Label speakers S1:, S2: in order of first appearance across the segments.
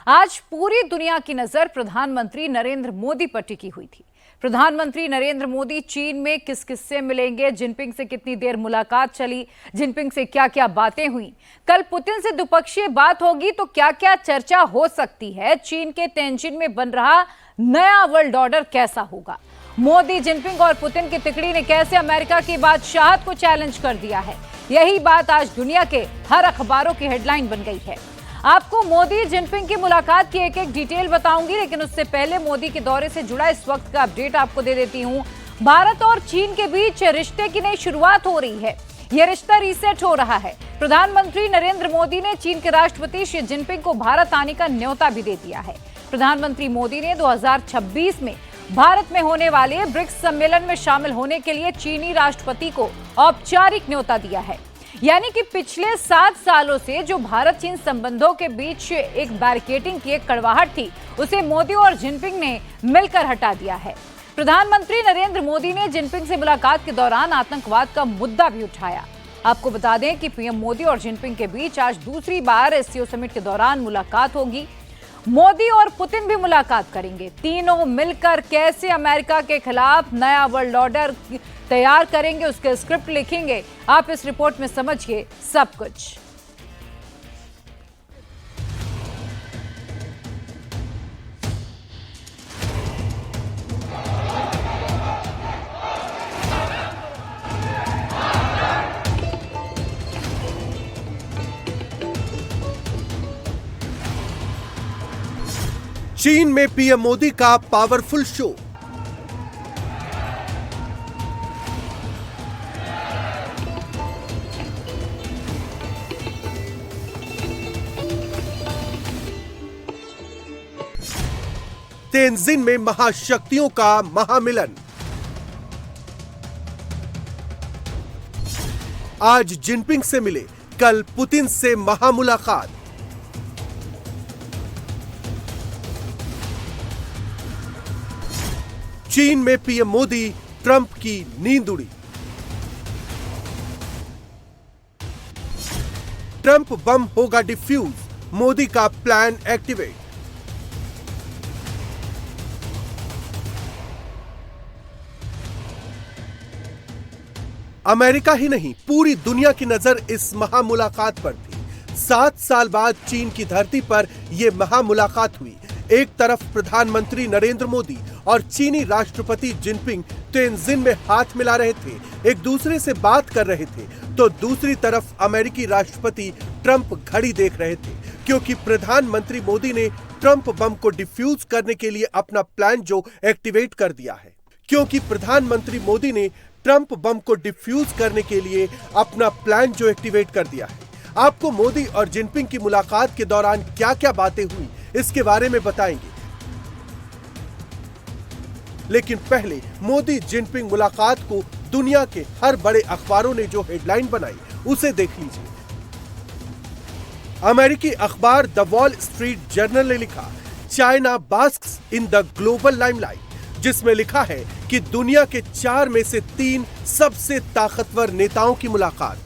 S1: आज पूरी दुनिया की नजर प्रधानमंत्री नरेंद्र मोदी पर टिकी हुई थी। प्रधानमंत्री नरेंद्र मोदी चीन में किस किस से मिलेंगे, जिनपिंग से कितनी देर मुलाकात चली, जिनपिंग से क्या क्या बातें हुई, कल पुतिन से द्विपक्षीय बात होगी तो क्या क्या चर्चा हो सकती है, चीन के तेंजिन में बन रहा नया वर्ल्ड ऑर्डर कैसा होगा, मोदी, जिनपिंग और पुतिन की तिकड़ी ने कैसे अमेरिका की बादशाहत को चैलेंज कर दिया है, यही बात आज दुनिया के हर अखबारों की हेडलाइन बन गई है। आपको मोदी जिनपिंग की मुलाकात की एक एक डिटेल बताऊंगी, लेकिन उससे पहले मोदी के दौरे से जुड़ा इस वक्त का अपडेट आपको दे देती हूं। भारत और चीन के बीच रिश्ते की नई शुरुआत हो रही है। यह रिश्ता रीसेट हो रहा है। प्रधानमंत्री नरेंद्र मोदी ने चीन के राष्ट्रपति शी जिनपिंग को भारत आने का न्योता भी दे दिया है। प्रधानमंत्री मोदी ने 2026 में भारत में होने वाले ब्रिक्स सम्मेलन में शामिल होने के लिए चीनी राष्ट्रपति को औपचारिक न्योता दिया है। यानी कि पिछले 7 सालों से जो भारत चीन संबंधों के बीच एक बैरिकेडिंग की एक कड़वाहट थी, उसे मोदी और जिनपिंग ने मिलकर हटा दिया है। प्रधानमंत्री नरेंद्र मोदी ने जिनपिंग से मुलाकात के दौरान आतंकवाद का मुद्दा भी उठाया। आपको बता दें कि पीएम मोदी और जिनपिंग के बीच आज दूसरी बार एससीओ समिट के दौरान मुलाकात होगी। मोदी और पुतिन भी मुलाकात करेंगे। तीनों मिलकर कैसे अमेरिका के खिलाफ नया वर्ल्ड ऑर्डर तैयार करेंगे, उसके स्क्रिप्ट लिखेंगे। आप इस रिपोर्ट में समझिए सब कुछ।
S2: चीन में पीएम मोदी का पावरफुल शो। तेंजिन में महाशक्तियों का महामिलन। आज जिनपिंग से मिले, कल पुतिन से महामुलाकात। चीन में पीएम मोदी, ट्रंप की नींद उड़ी। ट्रंप बम होगा डिफ्यूज, मोदी का प्लान एक्टिवेट। अमेरिका ही नहीं, पूरी दुनिया की नजर इस महामुलाकात पर थी। 7 साल बाद चीन की धरती पर यह महामुलाकात हुई। एक तरफ प्रधानमंत्री नरेंद्र मोदी और चीनी राष्ट्रपति जिनपिंग तेंजिन में हाथ मिला रहे थे, एक दूसरे से बात कर रहे थे, तो दूसरी तरफ अमेरिकी राष्ट्रपति ट्रंप घड़ी देख रहे थे, क्योंकि प्रधानमंत्री मोदी ने ट्रंप बम को डिफ्यूज करने के लिए अपना प्लान जो एक्टिवेट कर दिया है। क्योंकि प्रधानमंत्री मोदी ने ट्रंप बम को डिफ्यूज करने के लिए अपना प्लान जो एक्टिवेट कर दिया है। आपको मोदी और जिनपिंग की मुलाकात के दौरान क्या क्या बातें हुई, इसके बारे में बताएंगे। लेकिन पहले मोदी जिनपिंग मुलाकात को दुनिया के हर बड़े अखबारों ने जो हेडलाइन बनाई, उसे देख लीजिए। अमेरिकी अखबार द वॉल स्ट्रीट जर्नल ने लिखा, China basks in the global limelight, जिसमें लिखा है कि दुनिया के 4 में से 3 सबसे ताकतवर नेताओं की मुलाकात।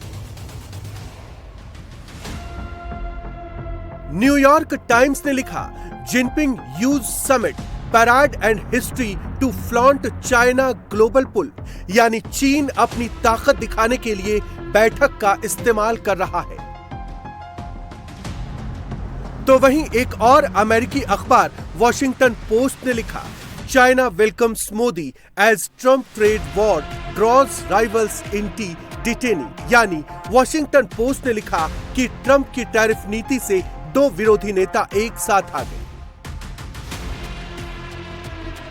S2: न्यूयॉर्क टाइम्स ने लिखा, Jinping use summit parade and history to flaunt China global pull, यानी चीन अपनी ताकत दिखाने के लिए बैठक का इस्तेमाल कर रहा है। तो वहीं एक और अमेरिकी अखबार वॉशिंगटन पोस्ट ने लिखा, China welcomes Modi as Trump trade war draws rivals into detente, यानी वॉशिंगटन पोस्ट ने लिखा कि ट्रंप की टैरिफ नीति से 2 विरोधी नेता एक साथ आ गए।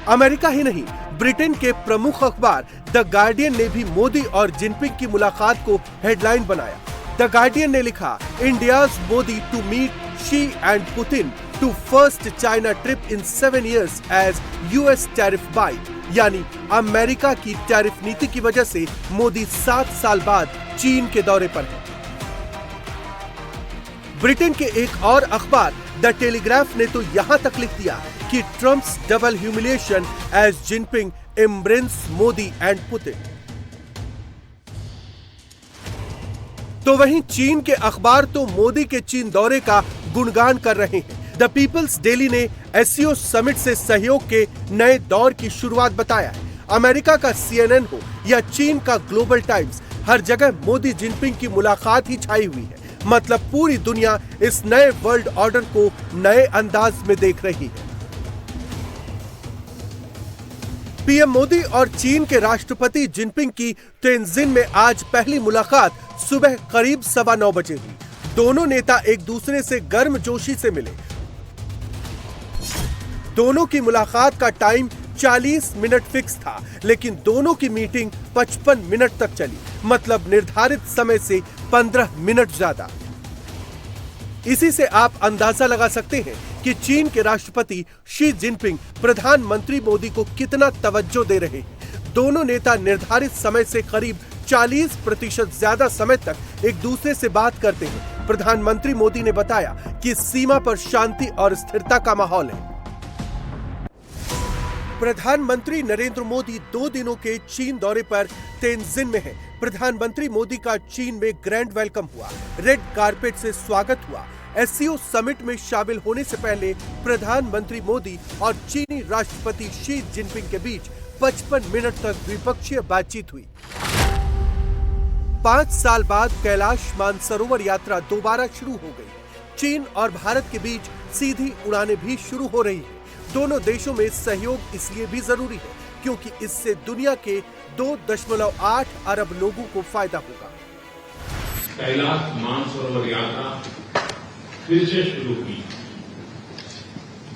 S2: अमेरिका ही नहीं, ब्रिटेन के प्रमुख अखबार द गार्डियन ने भी मोदी और जिनपिंग की मुलाकात को हेडलाइन बनाया। द गार्डियन ने लिखा, India's Modi to meet Xi and Putin to first China trip in 7 years as US tariff bite, यानी अमेरिका की टैरिफ नीति की वजह से मोदी 7 साल बाद चीन के दौरे पर है। ब्रिटेन के एक और अखबार द टेलीग्राफ ने तो यहां तक लिख दिया कि Trump's double humiliation as Jinping embrace Modi and Putin. तो वहीं चीन के अखबार तो मोदी के चीन दौरे का गुणगान कर रहे हैं। द द पीपल्स डेली ने एससीओ समिट से सहयोग के नए दौर की शुरुआत बताया है। अमेरिका का CNN हो या चीन का ग्लोबल टाइम्स, हर जगह मोदी जिनपिंग की मुलाकात ही छाई हुई है। मतलब पूरी दुनिया इस नए वर्ल्ड ऑर्डर को नए अंदाज में देख रही है। पीएम मोदी और चीन के राष्ट्रपति जिनपिंग की तेंजिन में आज पहली मुलाकात सुबह करीब 9:15 बजे हुई। दोनों नेता एक दूसरे से गर्मजोशी से मिले। दोनों की मुलाकात का टाइम 40 मिनट फिक्स था, लेकिन दोनों की मीटिंग 55 मिनट तक चली, मतलब निर्धारित समय से 15 मिनट ज्यादा। इसी से आप अंदाजा लगा सकते हैं कि चीन के राष्ट्रपति शी जिनपिंग प्रधानमंत्री मोदी को कितना तवज्जो दे रहे हैं। दोनों नेता निर्धारित समय से करीब 40% ज्यादा समय तक एक दूसरे से बात करते हैं। प्रधानमंत्री मोदी ने बताया कि सीमा पर शांति और स्थिरता का माहौल है। प्रधानमंत्री नरेंद्र मोदी 2 दिनों के चीन दौरे पर तेंजिन में हैं। प्रधानमंत्री मोदी का चीन में ग्रैंड वेलकम हुआ, रेड कारपेट से स्वागत हुआ। एससीओ समिट में शामिल होने से पहले प्रधानमंत्री मोदी और चीनी राष्ट्रपति शी जिनपिंग के बीच 55 मिनट तक द्विपक्षीय बातचीत हुई। 5 साल बाद कैलाश मानसरोवर यात्रा दोबारा शुरू हो गई। चीन और भारत के बीच सीधी उड़ानें भी शुरू हो रही हैं। दोनों देशों में सहयोग इसलिए भी जरूरी है क्योंकि इससे दुनिया के 2.8 अरब लोगों को फायदा होगा।
S3: कैलाश मानसरोवर यात्रा फिर से शुरू की।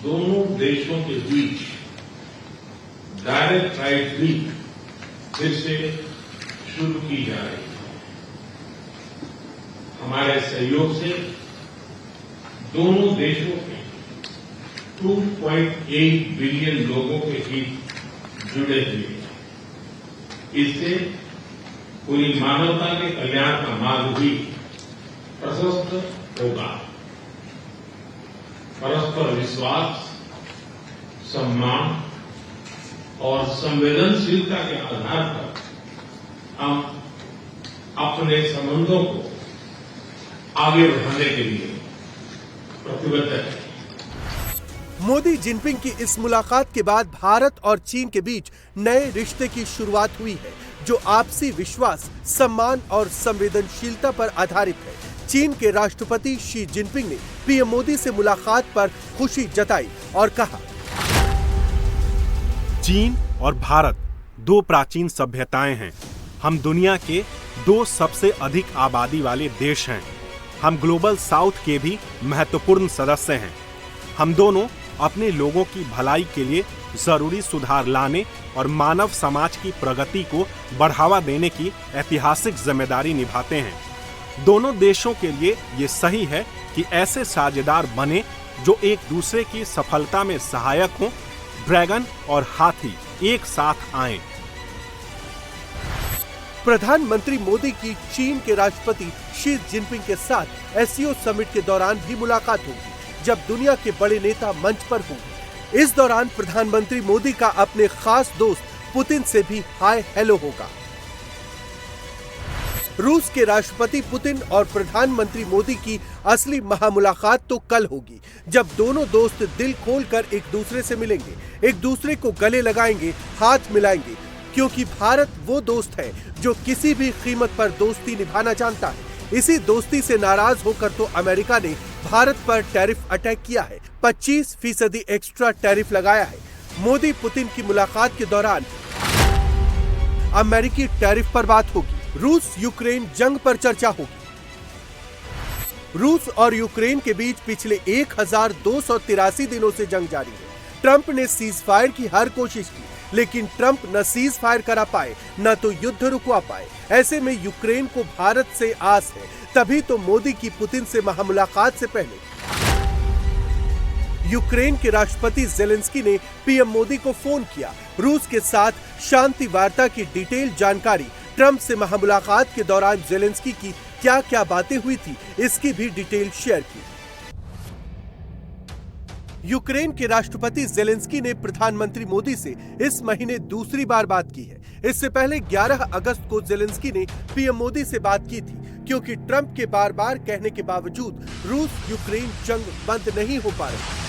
S3: दोनों देशों के बीच डायरेक्ट फ्लाइट भी फिर से शुरू की जा रही है। हमारे सहयोग से दोनों देशों के 2.8 बिलियन लोगों के हित जुड़े हुए हैं। इससे पूरी मानवता के कल्याण का मार्ग भी प्रशस्त होगा। परस्पर विश्वास, सम्मान और संवेदनशीलता के आधार पर हम अपने संबंधों को आगे बढ़ाने के लिए प्रतिबद्ध हैं।
S2: मोदी जिनपिंग की इस मुलाकात के बाद भारत और चीन के बीच नए रिश्ते की शुरुआत हुई है, जो आपसी विश्वास, सम्मान और संवेदनशीलता पर आधारित है। चीन के राष्ट्रपति शी जिनपिंग ने पीएम मोदी से मुलाकात पर खुशी जताई और कहा,
S4: चीन और भारत 2 प्राचीन सभ्यताएं हैं। हम दुनिया के 2 सबसे अधिक आबादी वाले देश हैं। हम ग्लोबल साउथ के भी महत्वपूर्ण सदस्य हैं। हम दोनों अपने लोगों की भलाई के लिए जरूरी सुधार लाने और मानव समाज की प्रगति को बढ़ावा देने की ऐतिहासिक जिम्मेदारी निभाते हैं। दोनों देशों के लिए ये सही है कि ऐसे साझेदार बने जो एक दूसरे की सफलता में सहायक हों। ड्रैगन और हाथी एक साथ आएं।
S2: प्रधानमंत्री मोदी की चीन के राष्ट्रपति शी जिनपिंग के साथ एससीओ समिट के दौरान भी मुलाकात होगी, जब दुनिया के बड़े नेता मंच पर होंगे। इस दौरान प्रधानमंत्री मोदी का अपने खास दोस्त पुतिन से भी हाय हेलो होगा। रूस के राष्ट्रपति पुतिन और प्रधानमंत्री मोदी की असली महामुलाकात तो कल होगी, जब दोनों दोस्त दिल खोलकर एक दूसरे से मिलेंगे, एक दूसरे को गले लगाएंगे, हाथ मिलाएंगे, क्योंकि भारत वो दोस्त है जो किसी भी कीमत पर दोस्ती निभाना जानता है। इसी दोस्ती से नाराज होकर तो अमेरिका ने भारत पर टैरिफ अटैक किया है, 25% एक्स्ट्रा टैरिफ लगाया है। मोदी पुतिन की मुलाकात के दौरान अमेरिकी टैरिफ पर बात होगी। रूस यूक्रेन जंग पर चर्चा होगी। रूस और यूक्रेन के बीच पिछले 1283 दिनों से जंग जारी है। ट्रंप ने सीज फायर की हर कोशिश की, लेकिन ट्रंप न सीज फायर करा पाए, न तो युद्ध रुकवा पाए। ऐसे में यूक्रेन को भारत से आस है, तभी तो मोदी की पुतिन से महामुलाकात से पहले यूक्रेन के राष्ट्रपति जेलेंस्की ने पीएम मोदी को फोन किया। रूस के साथ शांति वार्ता की डिटेल जानकारी, ट्रंप से महामुलाकात के दौरान जेलेंस्की की क्या क्या बातें हुई थी, इसकी भी डिटेल शेयर की। यूक्रेन के राष्ट्रपति जेलेंस्की ने प्रधानमंत्री मोदी से इस महीने दूसरी बार बात की है। इससे पहले 11 अगस्त को जेलेंस्की ने पीएम मोदी से बात की थी। क्योंकि ट्रंप के बार बार कहने के बावजूद रूस यूक्रेन जंग बंद नहीं हो पा रही।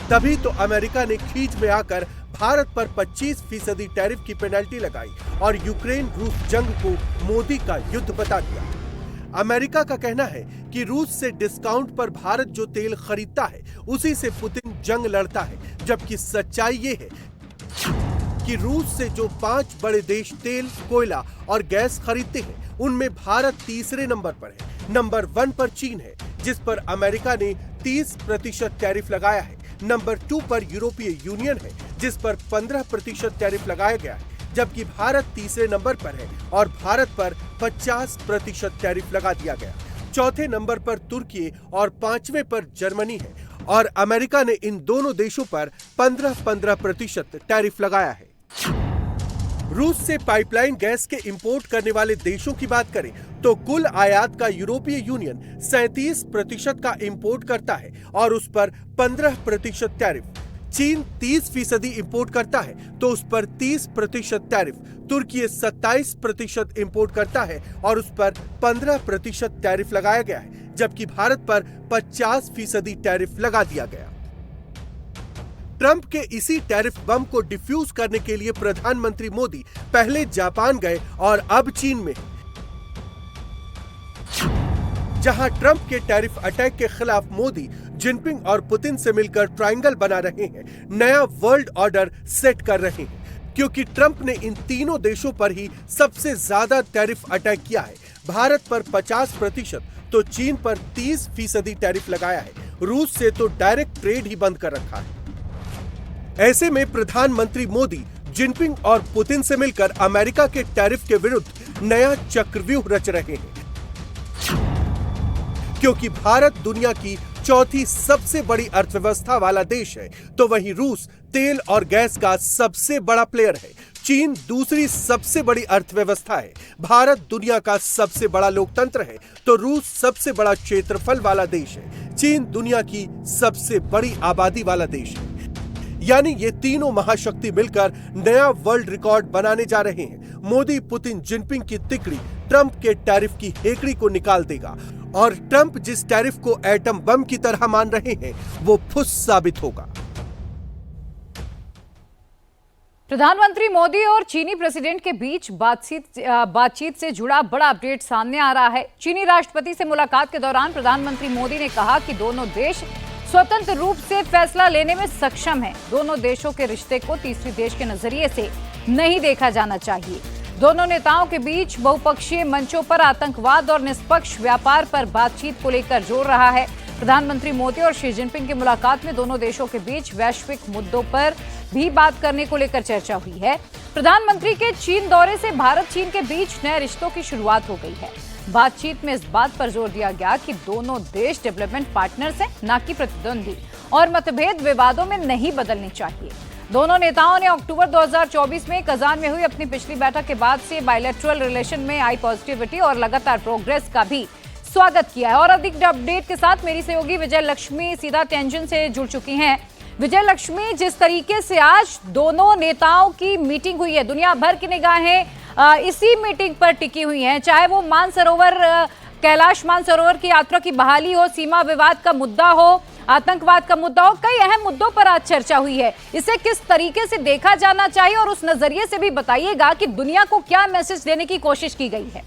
S2: तभी तो अमेरिका ने खींच में आकर भारत पर 25% टैरिफ की पेनल्टी लगाई और यूक्रेन रूस जंग को मोदी का युद्ध बता दिया। अमेरिका का कहना है कि रूस से डिस्काउंट पर भारत जो तेल खरीदता है उसी से पुतिन जंग लड़ता है, जबकि सच्चाई ये है कि रूस से जो 5 बड़े देश तेल, कोयला और गैस खरीदते हैं उनमें भारत तीसरे नंबर पर है। नंबर 1 पर चीन है, जिस पर अमेरिका ने 30% टैरिफ लगाया है। नंबर 2 पर यूरोपीय यूनियन है, जिस पर 15% टैरिफ लगाया गया है, जबकि भारत तीसरे नंबर पर है और भारत पर 50% टैरिफ लगा दिया गया। चौथे नंबर पर तुर्की और 5वें पर जर्मनी है और अमेरिका ने इन दोनों देशों पर 15% टैरिफ लगाया है। रूस से पाइपलाइन गैस के इंपोर्ट करने वाले देशों की बात करें तो कुल आयात का यूरोपीय यूनियन 37% का इंपोर्ट करता है और उस पर 15% टैरिफ। चीन 30% इंपोर्ट करता है तो उस पर 30% टैरिफ। तुर्की 27% इंपोर्ट करता है और उस पर 15% टैरिफ लगाया गया है, जबकि भारत पर 50% टैरिफ लगा दिया गया। ट्रंप के इसी टैरिफ बम को डिफ्यूज करने के लिए प्रधानमंत्री मोदी पहले जापान गए और अब चीन में। जहां ट्रंप के टैरिफ अटैक के खिलाफ मोदी जिनपिंग और पुतिन से मिलकर ट्रायंगल बना रहे हैं, नया वर्ल्ड ऑर्डर सेट कर रहे हैं, क्योंकि ट्रंप ने इन तीनों देशों पर ही सबसे ज्यादा टैरिफ अटैक किया है। भारत पर 50% तो चीन पर 30% टैरिफ लगाया है। रूस से तो डायरेक्ट ट्रेड ही बंद कर रखा है। ऐसे में प्रधानमंत्री मोदी जिनपिंग और पुतिन से मिलकर अमेरिका के टैरिफ के विरुद्ध नया चक्रव्यूह रच रहे हैं, क्योंकि भारत दुनिया की चौथी सबसे बड़ी अर्थव्यवस्था वाला देश है, तो वहीं रूस तेल और गैस का सबसे बड़ा प्लेयर है। चीन दूसरी सबसे बड़ी अर्थव्यवस्था है। भारत दुनिया का सबसे बड़ा लोकतंत्र है, तो रूस सबसे बड़ा क्षेत्रफल वाला देश है। चीन दुनिया की सबसे बड़ी आबादी वाला देश है। यानी ये तीनों महाशक्ति मिलकर नया वर्ल्ड रिकॉर्ड बनाने जा रहे हैं। मोदी, पुतिन, जिनपिंग की तिकड़ी ट्रंप के टैरिफ की हेकड़ी को निकाल देगा और ट्रंप जिस टैरिफ को एटम बम की तरह मान रहे हैं वो फुस साबित होगा।
S1: प्रधानमंत्री मोदी और चीनी प्रेसिडेंट के बीच बातचीत से जुड़ा बड़ा अपडेट सामने आ रहा है। चीनी राष्ट्रपति से मुलाकात के दौरान प्रधानमंत्री मोदी ने कहा कि दोनों देश स्वतंत्र रूप से फैसला लेने में सक्षम हैं। दोनों देशों के रिश्ते को तीसरे देश के नजरिए से नहीं देखा जाना चाहिए। दोनों नेताओं के बीच बहुपक्षीय मंचों पर आतंकवाद और निष्पक्ष व्यापार पर बातचीत को लेकर जोर रहा है। प्रधानमंत्री मोदी और शी जिनपिंग की मुलाकात में दोनों देशों के बीच वैश्विक मुद्दों पर भी बात करने को लेकर चर्चा हुई है। प्रधानमंत्री के चीन दौरे से भारत चीन के बीच नए रिश्तों की शुरुआत हो गई है। बातचीत में इस बात पर जोर दिया गया कि दोनों देश डेवलपमेंट पार्टनर्स हैं, न कि प्रतिद्वंदी, और मतभेद विवादों में नहीं बदलने चाहिए। दोनों नेताओं ने अक्टूबर 2024 में कजान में हुई अपनी पिछली बैठक के बाद से बायलैटरल रिलेशन में आई पॉजिटिविटी और लगातार प्रोग्रेस का भी स्वागत किया है। और अधिक अपडेट के साथ मेरी सहयोगी विजय लक्ष्मी सीधा तेंजिन से जुड़ चुकी हैं। विजय लक्ष्मी, जिस तरीके से आज दोनों नेताओं की मीटिंग हुई है, दुनिया भर की निगाहें इसी मीटिंग पर टिकी हुई हैं, चाहे वो कैलाश मानसरोवर की यात्रा की बहाली हो, सीमा विवाद का मुद्दा हो, आतंकवाद का मुद्दा हो, कई अहम मुद्दों पर आज चर्चा हुई है। इसे किस तरीके से देखा जाना चाहिए और उस नजरिए से भी बताइएगा कि दुनिया को क्या मैसेज देने की कोशिश की गई है।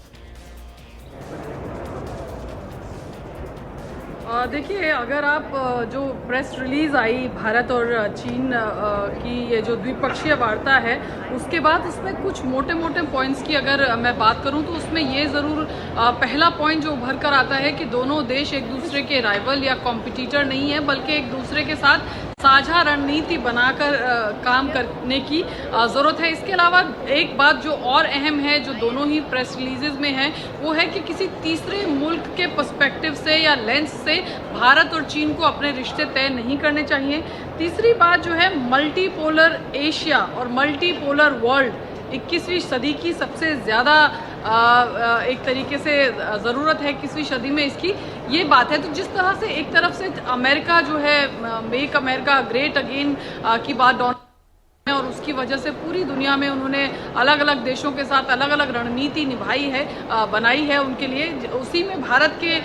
S5: देखिए, अगर आप जो प्रेस रिलीज़ आई भारत और चीन की ये जो द्विपक्षीय वार्ता है, उसके बाद उसमें कुछ मोटे मोटे पॉइंट्स की अगर मैं बात करूं तो उसमें ये ज़रूर पहला पॉइंट जो उभर कर आता है कि दोनों देश एक दूसरे के राइवल या कॉम्पिटिटर नहीं है, बल्कि एक दूसरे के साथ साझा रणनीति बनाकर काम करने की ज़रूरत है। इसके अलावा एक बात जो और अहम है, जो दोनों ही प्रेस रिलीजेज में है, वो है कि किसी तीसरे मुल्क के पर्सपेक्टिव से या लेंस से भारत और चीन को अपने रिश्ते तय नहीं करने चाहिए। तीसरी बात जो है, मल्टीपोलर एशिया और मल्टीपोलर वर्ल्ड 21वीं सदी की सबसे ज़्यादा एक तरीके से ज़रूरत है 21वीं सदी में इसकी, ये बात है। तो जिस तरह से एक तरफ से अमेरिका जो है मेक अमेरिका ग्रेट अगेन की बात और उसकी वजह से पूरी दुनिया में उन्होंने अलग अलग देशों के साथ अलग अलग रणनीति निभाई है, बनाई है उनके लिए। उसी में भारत के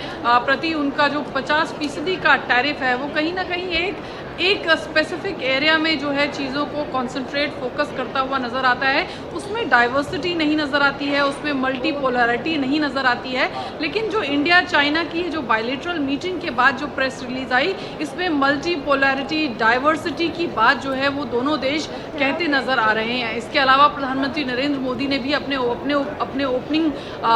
S5: प्रति उनका जो 50% का टैरिफ है वो कहीं ना कहीं एक स्पेसिफिक एरिया में जो है चीज़ों को कंसंट्रेट फोकस करता हुआ नज़र आता है। उसमें डाइवर्सिटी नहीं नज़र आती है, उसमें मल्टीपोलैरिटी नहीं नज़र आती है। लेकिन जो इंडिया चाइना की जो बायलैटरल मीटिंग के बाद जो प्रेस रिलीज आई, इसमें मल्टीपोलैरिटी डाइवर्सिटी की बात जो है वो दोनों देश कहते नज़र आ रहे हैं। इसके अलावा प्रधानमंत्री नरेंद्र मोदी ने भी अपने ओपनिंग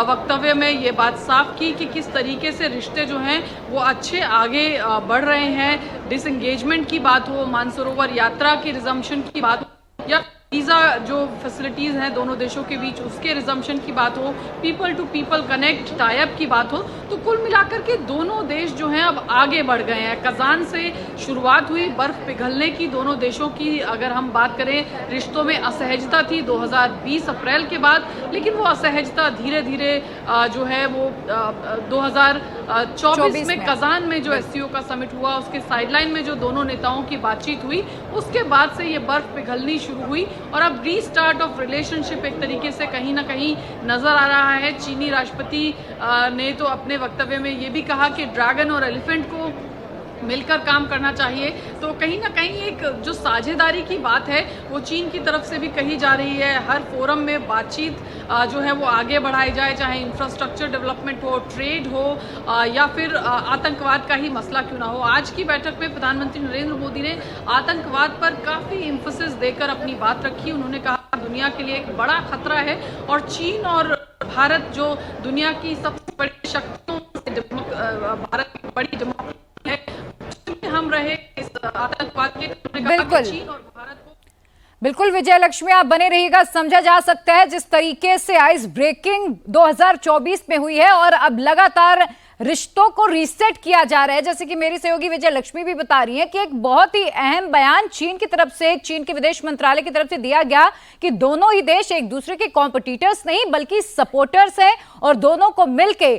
S5: वक्तव्य में ये बात साफ की कि किस तरीके से रिश्ते जो हैं वो अच्छे आगे बढ़ रहे हैं। डिसएंगेजमेंट की बात हो, मानसरोवर यात्रा की रिजम्पशन की बात हो, या वीज़ा जो फैसिलिटीज़ हैं दोनों देशों के बीच उसके रिजम्पशन की बात हो, people to people connect type की बात हो, तो कुल मिलाकर के दोनों देश जो हैं अब आगे बढ़ गए हैं। कजान से शुरुआत हुई बर्फ़ पिघलने की दोनों देशों की। अगर हम बात करें, रिश्तों में असहजता थी 2020 अप्रैल के बाद, लेकिन वो असहजता धीरे धीरे जो है वो 2024 में कजान में जो एससीओ का समिट हुआ उसके साइडलाइन में जो दोनों नेताओं की बातचीत हुई, उसके बाद से ये बर्फ़ पिघलनी शुरू हुई और अब रीस्टार्ट ऑफ रिलेशनशिप एक तरीके से कहीं ना कहीं नजर आ रहा है। चीनी राष्ट्रपति ने तो अपने वक्तव्य में ये भी कहा कि ड्रैगन और एलिफेंट को मिलकर काम करना चाहिए। तो कहीं ना कहीं एक जो साझेदारी की बात है वो चीन की तरफ से भी कही जा रही है। हर फोरम में बातचीत जो है वो आगे बढ़ाई जाए, चाहे इंफ्रास्ट्रक्चर डेवलपमेंट हो, ट्रेड हो या फिर आतंकवाद का ही मसला क्यों ना हो। आज की बैठक में प्रधानमंत्री नरेंद्र मोदी ने आतंकवाद पर काफ़ी एम्फेसिस देकर अपनी बात रखी। उन्होंने कहा दुनिया के लिए एक बड़ा खतरा है और चीन और भारत जो दुनिया की सबसे बड़ी शक्तियों से भारत की बड़ी डेमोक्रेसी है, हम रहे इस आतंकवाद के।
S1: बिल्कुल
S5: चीन और भारत को
S1: बिल्कुल विजय लक्ष्मी, आप बने रहिएगा। समझा जा सकता है जिस तरीके से आइस ब्रेकिंग 2024 में हुई है और अब लगातार रिश्तों को रीसेट किया जा रहा है। जैसे कि मेरी सहयोगी विजय लक्ष्मी भी बता रही हैं कि एक बहुत ही अहम बयान चीन की तरफ से, चीन के विदेश मंत्रालय की तरफ से दिया गया कि दोनों ही देश एक दूसरे के कॉम्पिटिटर्स नहीं बल्कि सपोर्टर्स हैं और दोनों को मिलकर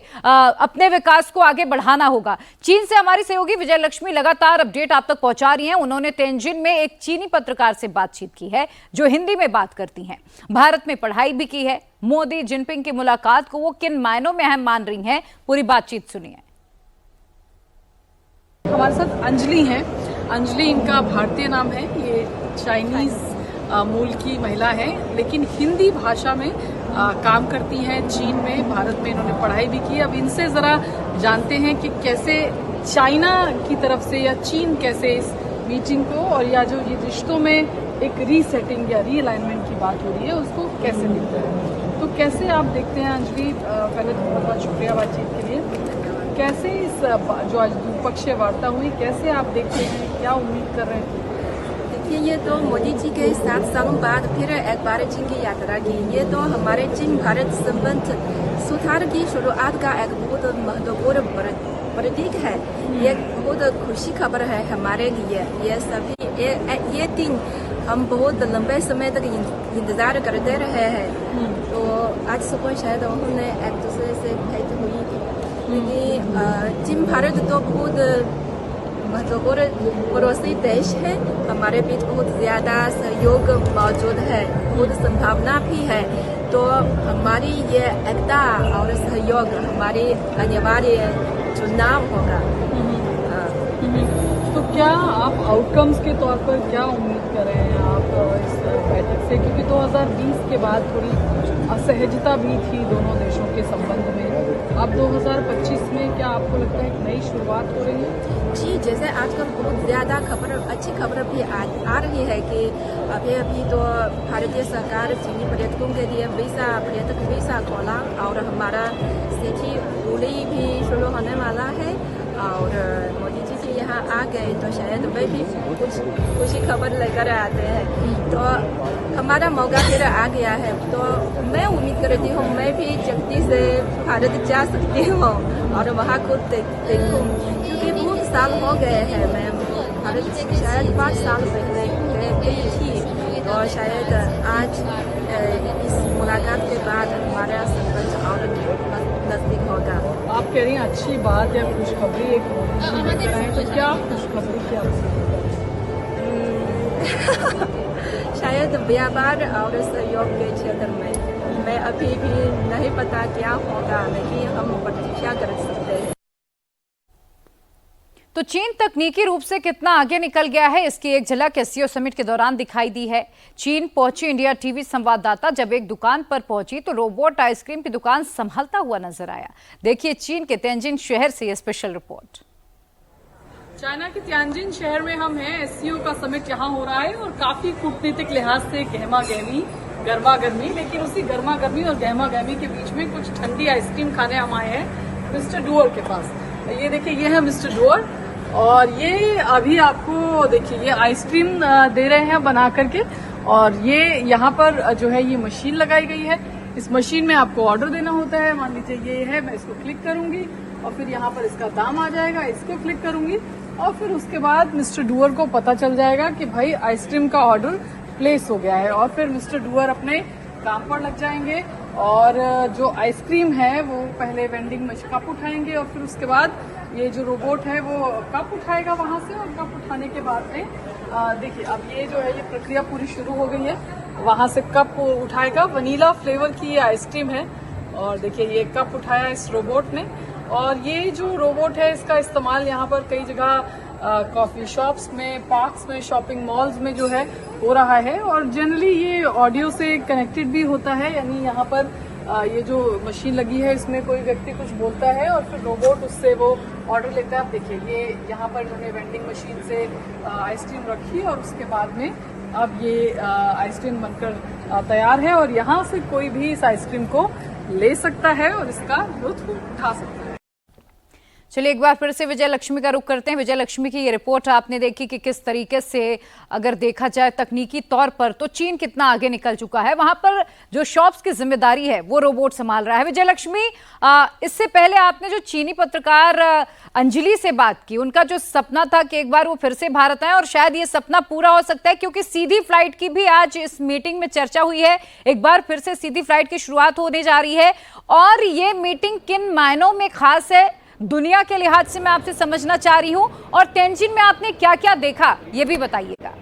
S1: अपने विकास को आगे बढ़ाना होगा। चीन से हमारी सहयोगी विजय लक्ष्मी लगातार अपडेट आप तक पहुंचा रही हैं। उन्होंने तेंजिन में एक चीनी पत्रकार से बातचीत की है जो हिंदी में बात करती हैं। भारत में पढ़ाई भी की है। मोदी जिनपिंग की मुलाकात को वो किन मायनों में अहम मान रही हैं, पूरी बातचीत सुनिए।
S5: हमारे साथ अंजलि हैं। अंजलि इनका भारतीय नाम है, ये चाइनीज मूल की महिला है लेकिन हिंदी भाषा में काम करती हैं चीन में। भारत में इन्होंने पढ़ाई भी की। अब इनसे ज़रा जानते हैं कि कैसे चाइना की तरफ से या चीन कैसे इस मीटिंग को और या जो ये रिश्तों में एक रीसेटिंग या रीअलाइनमेंट की बात हो रही है उसको कैसे देखते हैं। तो कैसे आप देखते हैं अंजलि, पहले तो बहुत बहुत शुक्रिया बातचीत के लिए। कैसे इस जो आज द्विपक्षीय वार्ता हुई कैसे आप देखते हैं, क्या उम्मीद कर रहे हैं?
S6: देखिए, ये तो मोदी जी के 7 सालों बाद फिर एक बार चीन की यात्रा की। ये तो हमारे चीन भारत संबंध सुधार की शुरुआत का एक बहुत महत्वपूर्ण प्रतीक है। ये बहुत खुशी खबर है हमारे लिए। ये दिन हम बहुत लंबे समय तक इंतजार करते रहे हैं। तो आज सुबह शायद उन्होंने एक दूसरे से भेंट हुई थी। लेकिन चीन भारत तो बहुत महत्वपूर्ण पड़ोसी देश है। हमारे बीच बहुत ज़्यादा सहयोग मौजूद है, बहुत संभावना भी है। तो हमारी ये एकता और सहयोग हमारी अनिवार्य चुनाव होगा।
S5: तो क्या आप आउटकम्स के तौर पर क्या उम्मीद कर रहे हैं आप इस बैठक से, क्योंकि 2020 के बाद थोड़ी असहजता भी थी दोनों देशों के संबंध में। अब 2025 में क्या आपको लगता है एक नई शुरुआत हो रही है?
S6: जी, जैसे आजकल बहुत ज़्यादा अच्छी खबर भी आ रही है कि अभी तो भारतीय सरकार चीनी पर्यटकों के लिए पर्यटक वीसा खोला और हमारा सिटी टूरी भी शुरू होने वाला है। और मोदी जी से यहाँ आ गए तो शायद वे भी कुछ खुशी खबर लेकर आते हैं। तो हमारा मौका फिर आ गया है। तो मैं उम्मीद करती हूँ मैं भी जल्दी से भारत जा सकती हूँ और वहाँ खुद देखूँ, क्योंकि बहुत साल हो गए हैं। मैं भारत शायद 5 साल पहले गई थी। तो शायद आज इस मुलाकात के बाद हमारा संबंध और नजदीक होगा।
S5: आप कह रही हैं अच्छी बात या खुशखबरी एक तो क्या खुशखबरी क्या?
S6: शायद व्यापार और सहयोग के क्षेत्र में मैं अभी भी नहीं पता क्या होगा, लेकिन हम प्रतीक्षा कर सकते हैं।
S1: तो चीन तकनीकी रूप से कितना आगे निकल गया है, इसकी एक झलक एससीओ समिट के दौरान दिखाई दी है। चीन पहुंची इंडिया टीवी संवाददाता जब एक दुकान पर पहुंची तो रोबोट आइसक्रीम की दुकान संभालता हुआ नजर आया। देखिए चीन के तियानजिन शहर से ये स्पेशल रिपोर्ट।
S5: चाइना के तियानजिन शहर में हम हैं। एससीओ का समिट यहाँ हो रहा है और काफी कूटनीतिक लिहाज से गहमा गहमी, गर्मा गर्मी, लेकिन उसी गर्मा गर्मी और गहमा गहमी के बीच में कुछ ठंडी आइसक्रीम खाने हम आए हैं मिस्टर डुअर के पास। ये देखिए, ये है मिस्टर डुअर और ये अभी आपको देखिए ये आइसक्रीम दे रहे हैं बना करके। और ये यहाँ पर जो है ये मशीन लगाई गई है। इस मशीन में आपको ऑर्डर देना होता है। मान लीजिए ये है, मैं इसको क्लिक करूंगी और फिर यहाँ पर इसका दाम आ जाएगा, इसको क्लिक करूंगी और फिर उसके बाद मिस्टर डुअर को पता चल जाएगा कि भाई आइसक्रीम का ऑर्डर प्लेस हो गया है। और फिर मिस्टर डुअर अपने काम पर लग जाएंगे और जो आइसक्रीम है वो पहले वेंडिंग में कप उठाएंगे और फिर उसके बाद ये जो रोबोट है वो कप उठाएगा वहां से। और कप उठाने के बाद में देखिए अब ये जो है ये प्रक्रिया पूरी शुरू हो गई है। वहां से कप उठाएगा, वनीला फ्लेवर की ये आइसक्रीम है और देखिए ये कप उठाया इस रोबोट ने। और ये जो रोबोट है इसका इस्तेमाल यहाँ पर कई जगह कॉफी शॉप्स में, पार्क्स में, शॉपिंग मॉल्स में जो है हो रहा है। और जनरली ये ऑडियो से कनेक्टेड भी होता है, यानी यहाँ पर ये जो मशीन लगी है इसमें कोई व्यक्ति कुछ बोलता है और फिर रोबोट उससे वो ऑर्डर लेता है। आप देखिए ये यहाँ पर जो है वेंडिंग मशीन से आइसक्रीम रखी और उसके बाद में अब ये आइसक्रीम बनकर तैयार है और यहाँ से कोई भी इस आइसक्रीम को ले सकता है और इसका लुत्फ उठा सकता है।
S1: चलिए एक बार फिर से विजय लक्ष्मी का रुख करते हैं। विजय लक्ष्मी की ये रिपोर्ट आपने देखी कि किस तरीके से अगर देखा जाए तकनीकी तौर पर तो चीन कितना आगे निकल चुका है। वहां पर जो शॉप्स की जिम्मेदारी है वो रोबोट संभाल रहा है। विजय लक्ष्मी, इससे पहले आपने जो चीनी पत्रकार अंजलि से बात की, उनका जो सपना था कि एक बार वो फिर से भारत आए और शायद ये सपना पूरा हो सकता है क्योंकि सीधी फ्लाइट की भी आज इस मीटिंग में चर्चा हुई है। एक बार फिर से सीधी फ्लाइट की शुरुआत होने जा रही है और ये मीटिंग किन मायनों में खास है दुनिया के लिहाज से मैं आपसे समझना चाह रही हूं। और तियानजिन में आपने क्या क्या देखा ये भी बताइएगा।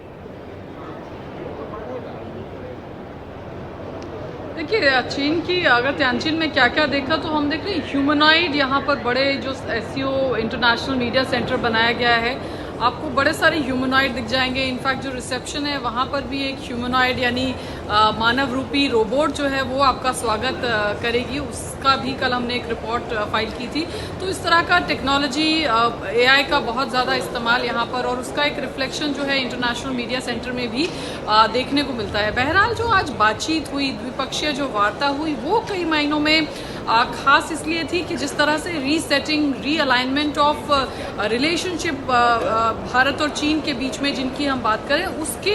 S5: देखिए चीन की अगर तियानजिन में क्या क्या देखा तो हम देख रहे हैं ह्यूमनॉइड यहाँ पर बड़े जो एससीओ इंटरनेशनल मीडिया सेंटर बनाया गया है, आपको बड़े सारे ह्यूमनॉइड दिख जाएंगे। इनफैक्ट जो रिसेप्शन है वहाँ पर भी एक ह्यूमनॉइड यानी मानव रूपी रोबोट जो है वो आपका स्वागत करेगी। उसका भी कल हमने एक रिपोर्ट फाइल की थी। तो इस तरह का टेक्नोलॉजी एआई का बहुत ज़्यादा इस्तेमाल यहाँ पर और उसका एक रिफ्लेक्शन जो है इंटरनेशनल मीडिया सेंटर में भी देखने को मिलता है। बहरहाल जो आज बातचीत हुई, द्विपक्षीय जो वार्ता हुई, वो कई मायनों में खास इसलिए थी कि जिस तरह से resetting, realignment of relationship Bharat और चीन के बीच में जिनकी हम बात करें, उसके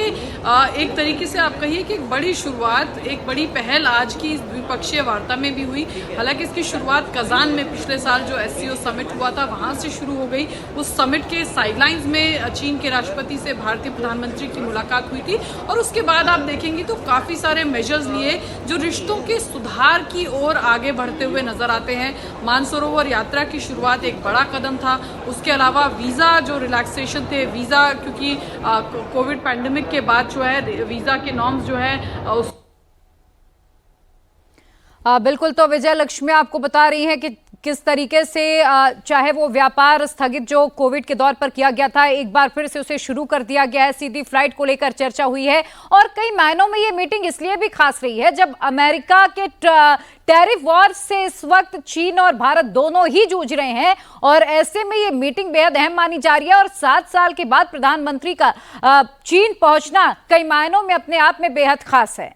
S5: एक तरीके से आप कहिए कि एक बड़ी शुरुआत, एक बड़ी पहल आज की इस द्विपक्षीय वार्ता में भी हुई। हालांकि इसकी शुरुआत कजान में पिछले साल जो एससीओ समिट हुआ था वहां से शुरू हो गई। उस समिट के साइडलाइंस में चीन के राष्ट्रपति से भारतीय प्रधानमंत्री की मुलाकात हुई थी और उसके बाद आप देखेंगे तो काफ़ी सारे मेजर्स लिए जो रिश्तों के सुधार की ओर आगे बढ़ते हुए नजर आते हैं। मानसरोवर यात्रा की शुरुआत एक बड़ा कदम था। उसके अलावा वीज़ा जो रिलैक्सेशन थे, वीज़ा क्योंकि कोविड पैंडेमिक के बाद जो है वीज़ा के नॉर्म्स जो है
S1: बिल्कुल। तो विजय लक्ष्मी आपको बता रही हैं कि किस तरीके से चाहे वो व्यापार स्थगित जो कोविड के दौर पर किया गया था, एक बार फिर से उसे शुरू कर दिया गया है। सीधी फ्लाइट को लेकर चर्चा हुई है और कई मायनों में ये मीटिंग इसलिए भी खास रही है जब अमेरिका के टैरिफ वॉर से इस वक्त चीन और भारत दोनों ही जूझ रहे हैं और ऐसे में ये मीटिंग बेहद अहम मानी जा रही है। और 7 साल के बाद प्रधानमंत्री का चीन पहुंचना कई मायनों में अपने आप में बेहद खास है।